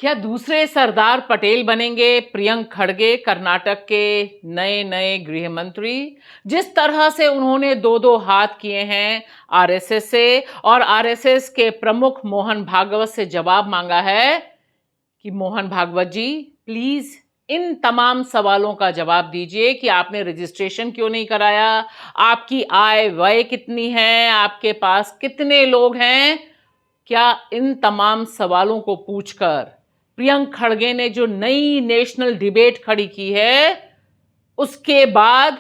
क्या दूसरे सरदार पटेल बनेंगे प्रियंक खड़गे, कर्नाटक के नए नए गृह मंत्री? जिस तरह से उन्होंने दो दो हाथ किए हैं आरएसएस से और आरएसएस के प्रमुख मोहन भागवत से जवाब मांगा है कि मोहन भागवत जी, प्लीज इन तमाम सवालों का जवाब दीजिए कि आपने रजिस्ट्रेशन क्यों नहीं कराया, आपकी आय व्यय कितनी है, आपके पास कितने लोग हैं। क्या इन तमाम सवालों को पूछकर प्रियंक खड़गे ने जो नई नेशनल डिबेट खड़ी की है, उसके बाद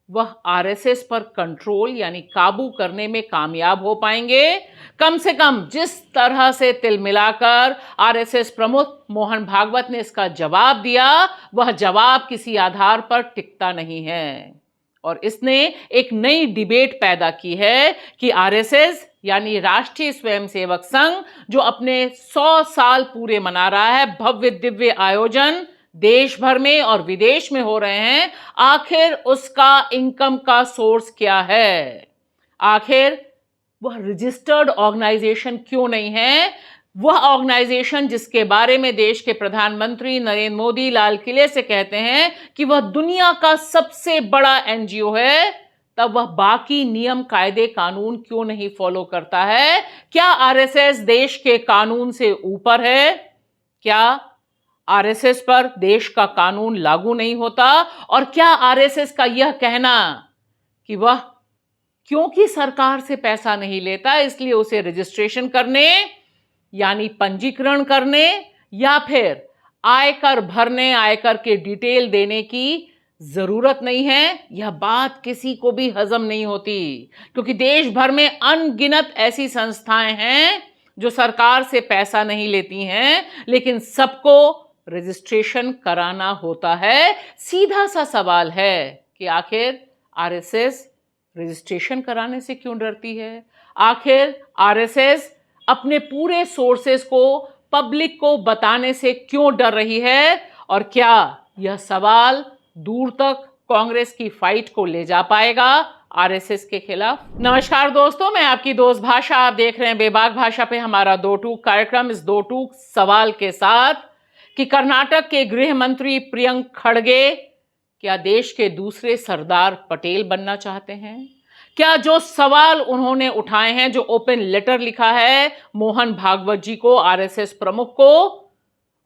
वह आरएसएस पर कंट्रोल यानी काबू करने में कामयाब हो पाएंगे? कम से कम जिस तरह से तिल मिलाकर आरएसएस प्रमुख मोहन भागवत ने इसका जवाब दिया, वह जवाब किसी आधार पर टिकता नहीं है और इसने एक नई डिबेट पैदा की है कि आरएसएस यानी राष्ट्रीय स्वयंसेवक संघ जो अपने 100 साल पूरे मना रहा है, भव्य दिव्य आयोजन देश भर में और विदेश में हो रहे हैं, आखिर उसका इनकम का सोर्स क्या है? आखिर वह रजिस्टर्ड ऑर्गेनाइजेशन क्यों नहीं है? वह ऑर्गेनाइजेशन जिसके बारे में देश के प्रधानमंत्री नरेंद्र मोदी लाल किले से कहते हैं कि वह दुनिया का सबसे बड़ा एनजीओ है, तब वह बाकी नियम कायदे कानून क्यों नहीं फॉलो करता है? क्या आरएसएस देश के कानून से ऊपर है? क्या आरएसएस पर देश का कानून लागू नहीं होता? और क्या आरएसएस का यह कहना कि वह क्योंकि सरकार से पैसा नहीं लेता इसलिए उसे रजिस्ट्रेशन करने यानी पंजीकरण करने या फिर आयकर भरने, आयकर के डिटेल देने की जरूरत नहीं है, यह बात किसी को भी हजम नहीं होती। क्योंकि देश भर में अनगिनत ऐसी संस्थाएं हैं जो सरकार से पैसा नहीं लेती हैं, लेकिन सबको रजिस्ट्रेशन कराना होता है। सीधा सा सवाल है कि आखिर आरएसएस रजिस्ट्रेशन कराने से क्यों डरती है? आखिर आरएसएस अपने पूरे सोर्सेस को पब्लिक को बताने से क्यों डर रही है? और क्या यह सवाल दूर तक कांग्रेस की फाइट को ले जा पाएगा आरएसएस के खिलाफ? नमस्कार दोस्तों, मैं आपकी दोस्त भाषा, आप देख रहे हैं बेबाक भाषा पे हमारा दो टूक कार्यक्रम। इस दो टूक सवाल के साथ कि कर्नाटक के गृह मंत्री प्रियंक खड़गे क्या देश के दूसरे सरदार पटेल बनना चाहते हैं? क्या जो सवाल उन्होंने उठाए हैं, जो ओपन लेटर लिखा है मोहन भागवत जी को, आरएसएस प्रमुख को,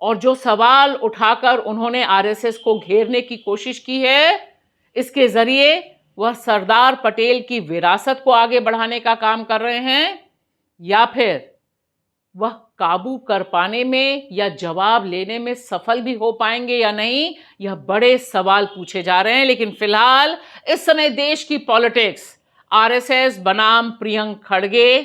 और जो सवाल उठाकर उन्होंने आरएसएस को घेरने की कोशिश की है, इसके जरिए वह सरदार पटेल की विरासत को आगे बढ़ाने का काम कर रहे हैं या फिर वह काबू कर पाने में या जवाब लेने में सफल भी हो पाएंगे या नहीं, यह बड़े सवाल पूछे जा रहे हैं। लेकिन फिलहाल इस समय देश की पॉलिटिक्स आरएसएस बनाम प्रियंक खड़गे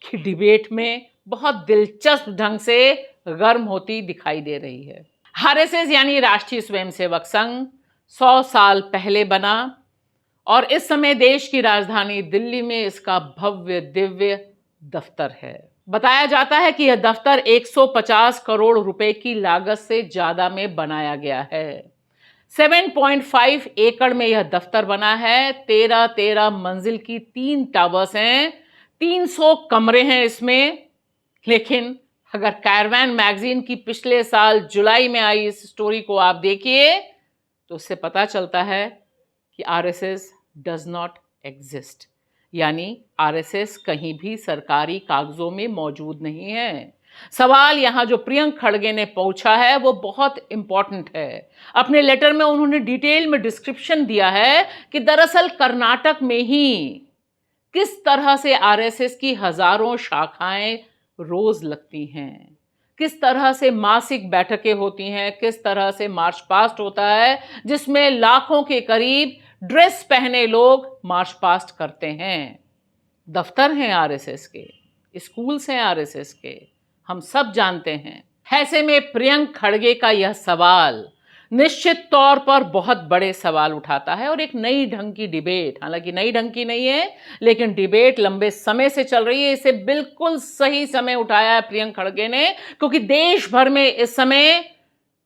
की डिबेट में बहुत दिलचस्प ढंग से गर्म होती दिखाई दे रही है। आरएसएस यानी राष्ट्रीय स्वयंसेवक संघ 100 साल पहले बना और इस समय देश की राजधानी दिल्ली में इसका भव्य दिव्य दफ्तर है। बताया जाता है कि यह दफ्तर 150 करोड़ रुपए की लागत से ज्यादा में बनाया गया है। 7.5 एकड़ में यह दफ्तर बना है। 13 मंजिल की 3 टावर्स हैं, 300 कमरे हैं इसमें। लेकिन अगर कैरवैन मैगजीन की पिछले साल जुलाई में आई इस स्टोरी को आप देखिए तो उससे पता चलता है कि आरएसएस डज नॉट एग्जिस्ट, यानी आरएसएस कहीं भी सरकारी कागजों में मौजूद नहीं है। सवाल यहां जो प्रियंक खड़गे ने पूछा है वो बहुत इंपॉर्टेंट है। अपने लेटर में उन्होंने डिटेल में डिस्क्रिप्शन दिया है कि दरअसल कर्नाटक में ही किस तरह से आरएसएस की हजारों शाखाएं रोज लगती हैं, किस तरह से मासिक बैठकें होती हैं, किस तरह से मार्च पास्ट होता है जिसमें लाखों के करीब ड्रेस पहने लोग मार्च पास्ट करते हैं। दफ्तर हैं आरएसएस के, स्कूल्स हैं आरएसएस के, हम सब जानते हैं। ऐसे में प्रियंक खड़गे का यह सवाल निश्चित तौर पर बहुत बड़े सवाल उठाता है और एक नई ढंग की डिबेट, हालांकि नई ढंग की नहीं है लेकिन डिबेट लंबे समय से चल रही है। इसे बिल्कुल सही समय उठाया है प्रियंक खड़गे ने, क्योंकि देश भर में इस समय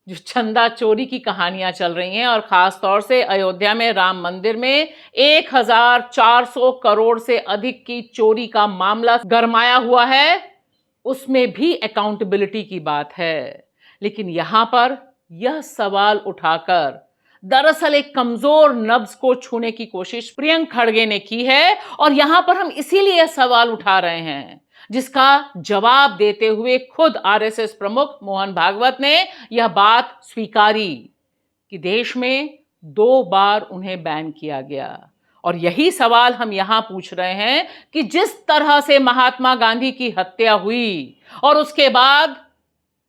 जो चंदा चोरी की कहानियां चल रही हैं और खास तौर से अयोध्या में राम मंदिर में 1400 करोड़ से अधिक की चोरी का मामला गरमाया हुआ है, उसमें भी अकाउंटेबिलिटी की बात है। लेकिन यहां पर यह सवाल उठाकर दरअसल एक कमजोर नब्ज को छूने की कोशिश प्रियंक खड़गे ने की है, और यहां पर हम इसीलिए सवाल उठा रहे हैं जिसका जवाब देते हुए खुद आरएसएस प्रमुख मोहन भागवत ने यह बात स्वीकारी कि देश में 2 बार उन्हें बैन किया गया। और यही सवाल हम यहां पूछ रहे हैं कि जिस तरह से महात्मा गांधी की हत्या हुई और उसके बाद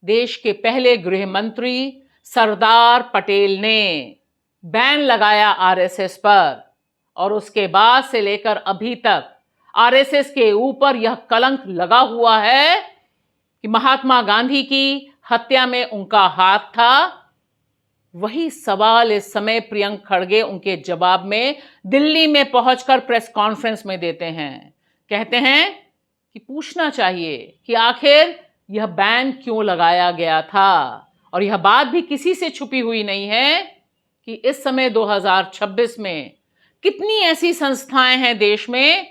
देश के पहले गृह मंत्री सरदार पटेल ने बैन लगाया आरएसएस पर, और उसके बाद से लेकर अभी तक आरएसएस के ऊपर यह कलंक लगा हुआ है कि महात्मा गांधी की हत्या में उनका हाथ था। वही सवाल इस समय प्रियंक खड़गे उनके जवाब में दिल्ली में पहुंचकर प्रेस कॉन्फ्रेंस में देते हैं। कहते हैं कि पूछना चाहिए कि आखिर यह बैन क्यों लगाया गया था, और यह बात भी किसी से छुपी हुई नहीं है कि इस समय 2026 में कितनी ऐसी संस्थाएं हैं देश में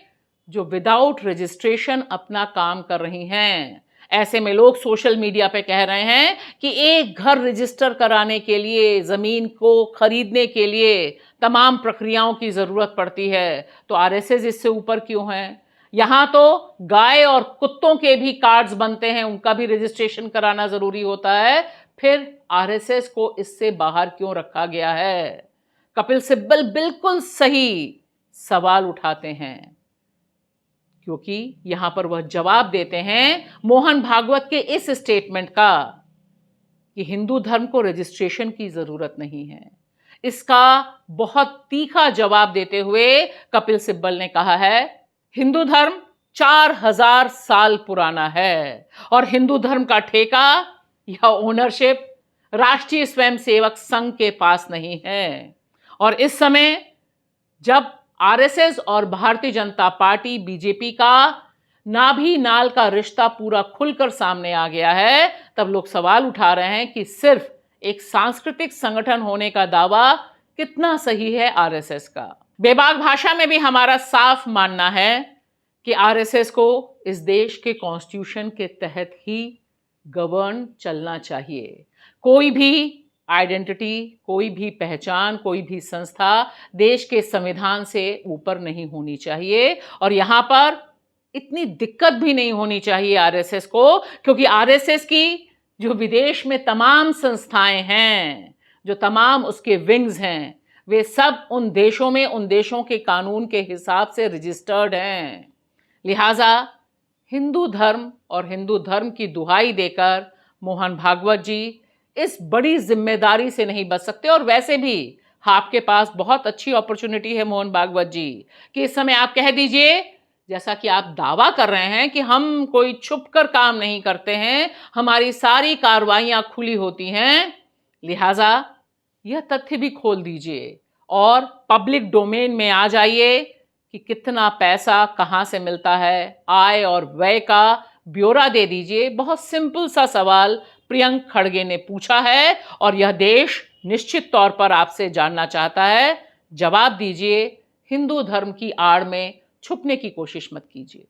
जो विदाउट रजिस्ट्रेशन अपना काम कर रही हैं। ऐसे में लोग सोशल मीडिया पे कह रहे हैं कि एक घर रजिस्टर कराने के लिए, जमीन को खरीदने के लिए तमाम प्रक्रियाओं की जरूरत पड़ती है, तो आरएसएस इससे ऊपर क्यों है? यहां तो गाय और कुत्तों के भी कार्ड्स बनते हैं, उनका भी रजिस्ट्रेशन कराना जरूरी होता है, फिर आरएसएस को इससे बाहर क्यों रखा गया है? कपिल सिब्बल बिल्कुल सही सवाल उठाते हैं, क्योंकि यहां पर वह जवाब देते हैं मोहन भागवत के इस स्टेटमेंट का कि हिंदू धर्म को रजिस्ट्रेशन की जरूरत नहीं है। इसका बहुत तीखा जवाब देते हुए कपिल सिब्बल ने कहा है, हिंदू धर्म 4000 साल पुराना है और हिंदू धर्म का ठेका या ओनरशिप राष्ट्रीय स्वयंसेवक संघ के पास नहीं है। और इस समय जब आरएसएस और भारतीय जनता पार्टी बीजेपी का नाभी नाल का रिश्ता पूरा खुलकर सामने आ गया है, तब लोग सवाल उठा रहे हैं कि सिर्फ एक सांस्कृतिक संगठन होने का दावा कितना सही है आरएसएस का। बेबाक भाषा में भी हमारा साफ मानना है कि आरएसएस को इस देश के कॉन्स्टिट्यूशन के तहत ही गवर्न चलना चाहिए। कोई भी आइडेंटिटी, कोई भी पहचान, कोई भी संस्था देश के संविधान से ऊपर नहीं होनी चाहिए, और यहां पर इतनी दिक्कत भी नहीं होनी चाहिए आरएसएस को, क्योंकि आरएसएस की जो विदेश में तमाम संस्थाएं हैं, जो तमाम उसके विंग्स हैं, वे सब उन देशों में उन देशों के कानून के हिसाब से रजिस्टर्ड हैं। लिहाजा हिंदू धर्म और हिंदू धर्म की दुहाई देकर मोहन भागवत जी इस बड़ी जिम्मेदारी से नहीं बच सकते। और वैसे भी आपके पास बहुत अच्छी अपॉर्चुनिटी है मोहन भागवत जी कि इस समय आप कह दीजिए, जैसा कि आप दावा कर रहे हैं कि हम कोई छुप कर काम नहीं करते हैं, हमारी सारी कार्रवाइयां खुली होती हैं, लिहाजा यह तथ्य भी खोल दीजिए और पब्लिक डोमेन में आ जाइए कि कितना पैसा कहां से मिलता है, आय और व्यय का ब्यौरा दे दीजिए। बहुत सिंपल सा सवाल प्रियंक खड़गे ने पूछा है और यह देश निश्चित तौर पर आपसे जानना चाहता है। जवाब दीजिए, हिंदू धर्म की आड़ में छुपने की कोशिश मत कीजिए।